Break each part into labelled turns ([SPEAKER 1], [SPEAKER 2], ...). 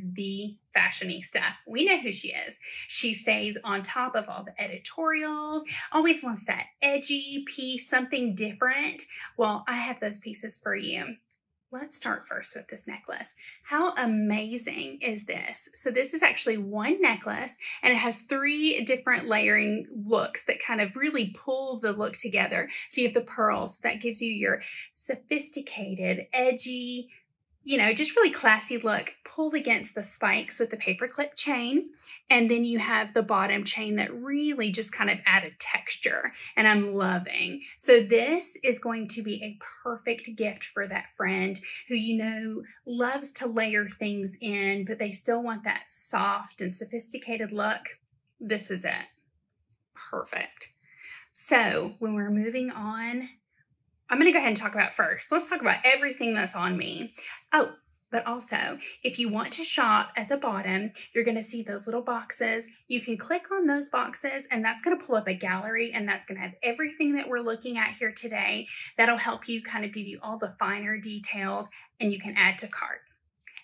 [SPEAKER 1] is the fashionista. We know who she is. She stays on top of all the editorials, always wants that edgy piece, something different. Well, I have those pieces for you. Let's start first with this necklace. How amazing is this? So this is actually one necklace, and it has 3 different layering looks that kind of really pull the look together. So you have the pearls, that gives you your sophisticated, edgy, just really classy look, pulled against the spikes with the paperclip chain. And then you have the bottom chain that really just kind of added texture, and I'm loving. So this is going to be a perfect gift for that friend who, loves to layer things in, but they still want that soft and sophisticated look. This is it. Perfect. So when we're moving on, I'm going to go ahead and talk about first. Let's talk about everything that's on me. Oh, but also, if you want to shop at the bottom, you're going to see those little boxes. You can click on those boxes, and that's going to pull up a gallery, and that's going to have everything that we're looking at here today. That'll help you kind of give you all the finer details, and you can add to cart.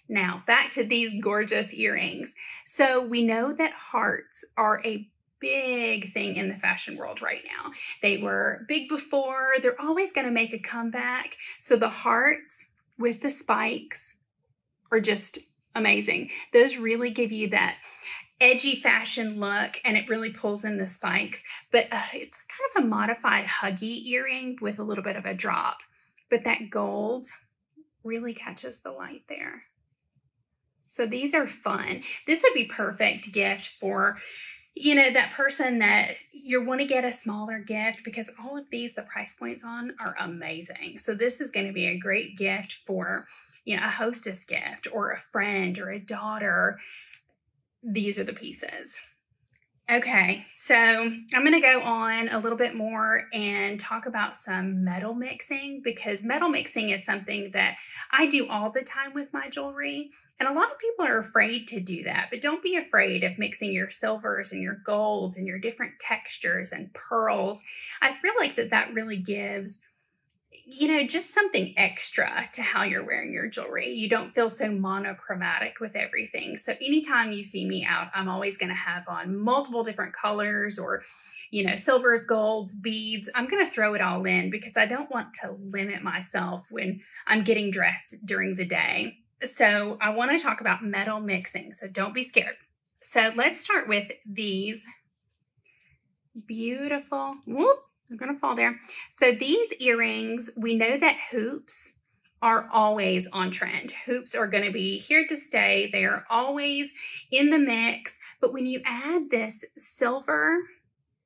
[SPEAKER 1] Now, back to these gorgeous earrings. So we know that hearts are a big thing in the fashion world right now. They were big before, they're always going to make a comeback. So the hearts with the spikes are just amazing. Those really give you that edgy fashion look, and it really pulls in the spikes, but it's kind of a modified huggy earring with a little bit of a drop, but that gold really catches the light there. So these are fun. This would be perfect gift for that person that you want to get a smaller gift, because all of these, the price points on are amazing. So this is going to be a great gift for, a hostess gift or a friend or a daughter. These are the pieces. Okay, so I'm going to go on a little bit more and talk about some metal mixing, because metal mixing is something that I do all the time with my jewelry. And a lot of people are afraid to do that, but don't be afraid of mixing your silvers and your golds and your different textures and pearls. I feel like that really gives, just something extra to how you're wearing your jewelry. You don't feel so monochromatic with everything. So anytime you see me out, I'm always going to have on multiple different colors or, silvers, golds, beads. I'm going to throw it all in because I don't want to limit myself when I'm getting dressed during the day. So I want to talk about metal mixing, so don't be scared. So let's start with these beautiful, I'm going to fall there. So these earrings, we know that hoops are always on trend. Hoops are going to be here to stay. They are always in the mix. But when you add this silver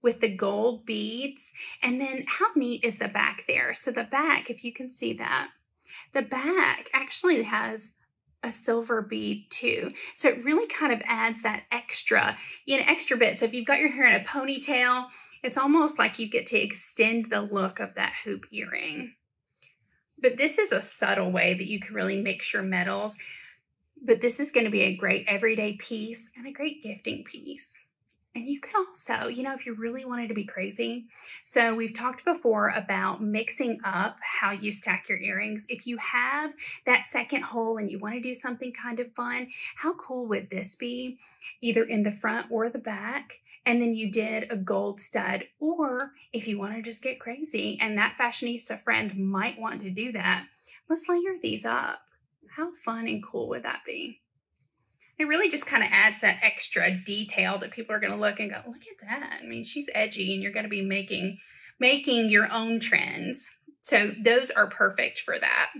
[SPEAKER 1] with the gold beads, and then how neat is the back there? So the back, if you can see that, the back actually has a silver bead too. So it really kind of adds that extra bit. So if you've got your hair in a ponytail, it's almost like you get to extend the look of that hoop earring. But this is a subtle way that you can really mix your metals. But this is going to be a great everyday piece and a great gifting piece. And you could also, if you really wanted to be crazy. So we've talked before about mixing up how you stack your earrings. If you have that second hole and you want to do something kind of fun, how cool would this be? Either in the front or the back. And then you did a gold stud, or if you want to just get crazy, and that fashionista friend might want to do that, let's layer these up. How fun and cool would that be? It really just kind of adds that extra detail that people are going to look and go, look at that. I mean, she's edgy, and you're going to be making your own trends. So those are perfect for that.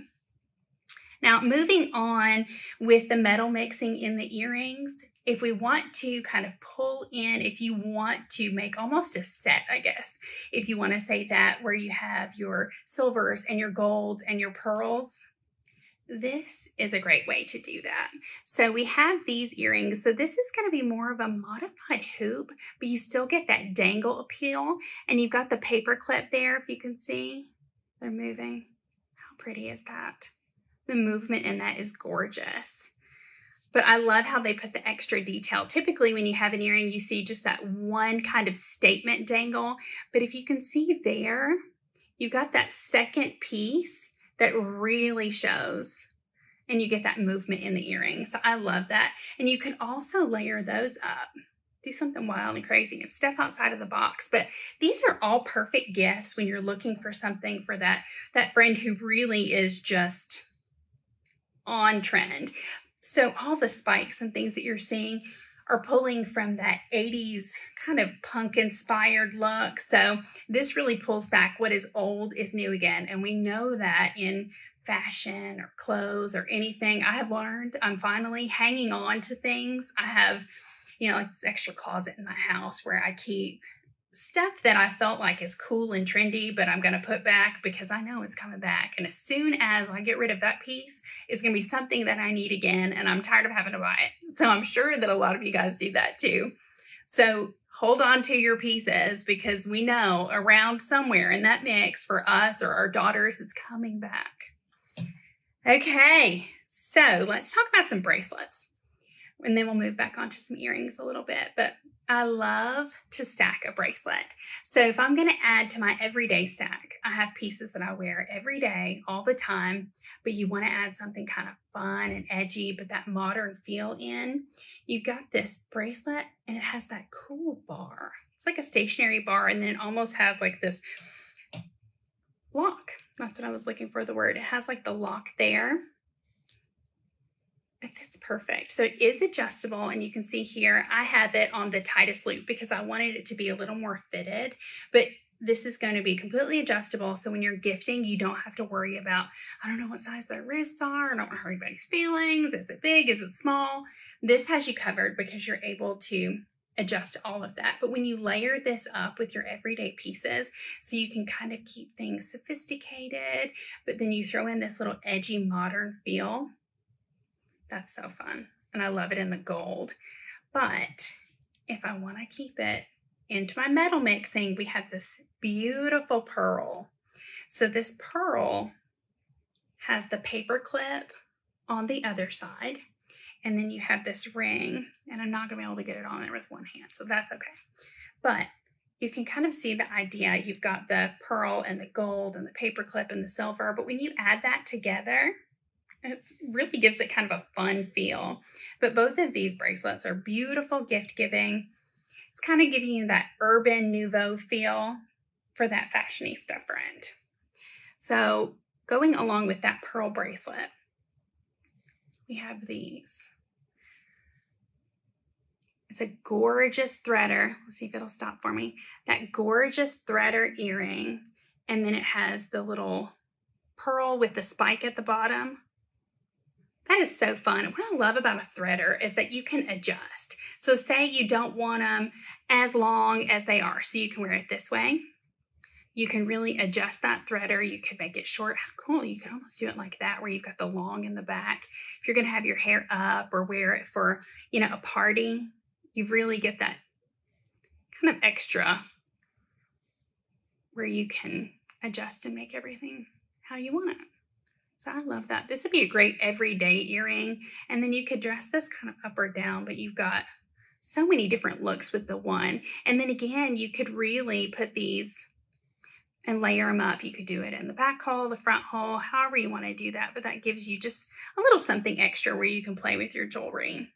[SPEAKER 1] Now, moving on with the metal mixing in the earrings, if we want to kind of pull in, if you want to make almost a set, I guess, if you want to say that, where you have your silvers and your golds and your pearls, this is a great way to do that. So we have these earrings. So this is going to be more of a modified hoop, but you still get that dangle appeal. And you've got the paper clip there, if you can see. They're moving. How pretty is that? The movement in that is gorgeous. But I love how they put the extra detail. Typically, when you have an earring, you see just that one kind of statement dangle. But if you can see there, you've got that second piece that really shows and you get that movement in the earring. So I love that. And you can also layer those up. Do something wild and crazy and step outside of the box. But these are all perfect gifts when you're looking for something for that friend who really is just on trend. So all the spikes and things that you're seeing are pulling from that 80s kind of punk inspired look. So this really pulls back what is old is new again. And we know that in fashion or clothes or anything. I have learned I'm finally hanging on to things. I have, like this extra closet in my house where I keep stuff that I felt like is cool and trendy, but I'm going to put back because I know it's coming back. And as soon as I get rid of that piece, it's going to be something that I need again, and I'm tired of having to buy it. So I'm sure that a lot of you guys do that too. So hold on to your pieces because we know around somewhere in that mix for us or our daughters, it's coming back. Okay, so let's talk about some bracelets. And then we'll move back onto some earrings a little bit. But I love to stack a bracelet. So if I'm going to add to my everyday stack, I have pieces that I wear every day, all the time, but you want to add something kind of fun and edgy, but that modern feel in. You've got this bracelet and it has that cool bar. It's like a stationary bar, and then it almost has like this lock. That's what I was looking for, the word. It has like the lock there. It's perfect. So it is adjustable, and you can see here I have it on the tightest loop because I wanted it to be a little more fitted, but this is going to be completely adjustable. So when you're gifting, you don't have to worry about, I don't know what size their wrists are. I don't want to hurt anybody's feelings. Is it big? Is it small? This has you covered because you're able to adjust all of that. But when you layer this up with your everyday pieces, so you can kind of keep things sophisticated, but then you throw in this little edgy modern feel. That's so fun. And I love it in the gold. But if I want to keep it into my metal mixing, we have this beautiful pearl. So this pearl has the paper clip on the other side. And then you have this ring. And I'm not going to be able to get it on there with one hand. So that's okay. But you can kind of see the idea. You've got the pearl and the gold and the paper clip and the silver. But when you add that together, it really gives it kind of a fun feel. But both of these bracelets are beautiful gift giving. It's kind of giving you that urban nouveau feel for that fashionista friend. So going along with that pearl bracelet, we have these. It's a gorgeous threader. Let's see if it'll stop for me. That gorgeous threader earring. And then it has the little pearl with the spike at the bottom. That is so fun. What I love about a threader is that you can adjust. So say you don't want them as long as they are, so you can wear it this way. You can really adjust that threader. You could make it short. How cool. You can almost do it like that, where you've got the long in the back. If you're going to have your hair up or wear it for, a party, you really get that kind of extra where you can adjust and make everything how you want it. So I love that. This would be a great everyday earring. And then you could dress this kind of up or down, but you've got so many different looks with the one. And then again, you could really put these and layer them up. You could do it in the back hole, the front hole, however you want to do that. But that gives you just a little something extra where you can play with your jewelry.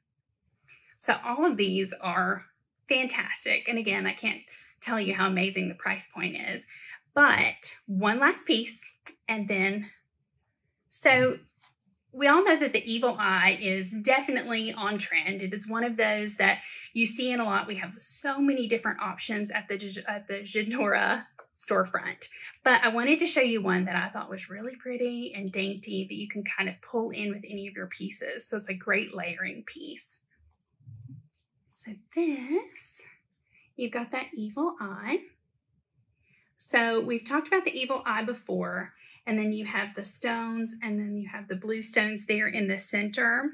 [SPEAKER 1] So all of these are fantastic. And again, I can't tell you how amazing the price point is. But one last piece, and then so we all know that the evil eye is definitely on trend. It is one of those that you see in a lot. We have so many different options at the Genora storefront. But I wanted to show you one that I thought was really pretty and dainty that you can kind of pull in with any of your pieces. So it's a great layering piece. So this, you've got that evil eye. So we've talked about the evil eye before. And then you have the stones, and then you have the blue stones there in the center.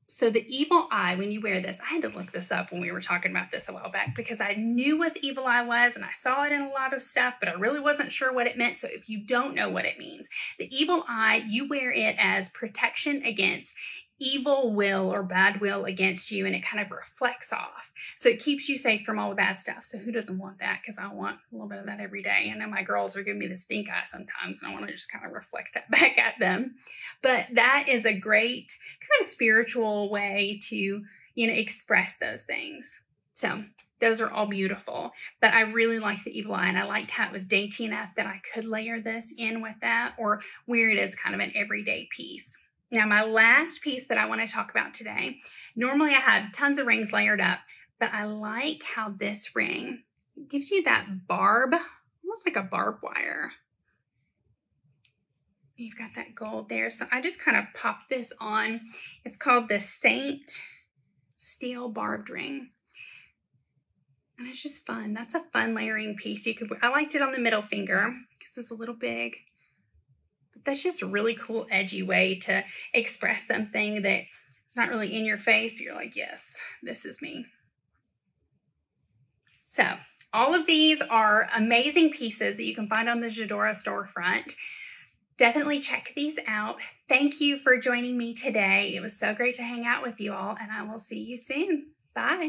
[SPEAKER 1] So the evil eye, when you wear this, I had to look this up when we were talking about this a while back because I knew what the evil eye was and I saw it in a lot of stuff, but I really wasn't sure what it meant. So if you don't know what it means, the evil eye, you wear it as protection against evil will or bad will against you, and it kind of reflects off. So it keeps you safe from all the bad stuff. So who doesn't want that? Because I want a little bit of that every day. I know my girls are giving me the stink eye sometimes, and I want to just kind of reflect that back at them. But that is a great kind of spiritual way to, express those things. So those are all beautiful, but I really like the evil eye, and I liked how it was dainty enough that I could layer this in with that, or wear it as kind of an everyday piece. Now, my last piece that I want to talk about today, normally I have tons of rings layered up, but I like how this ring gives you that barb, almost like a barbed wire. You've got that gold there. So I just kind of popped this on. It's called the Saint Steel Barbed Ring. And it's just fun. That's a fun layering piece. I liked it on the middle finger because it's a little big. That's just a really cool, edgy way to express something that it's not really in your face, but you're like, yes, this is me. So all of these are amazing pieces that you can find on the Jadora storefront. Definitely check these out. Thank you for joining me today. It was so great to hang out with you all, and I will see you soon. Bye.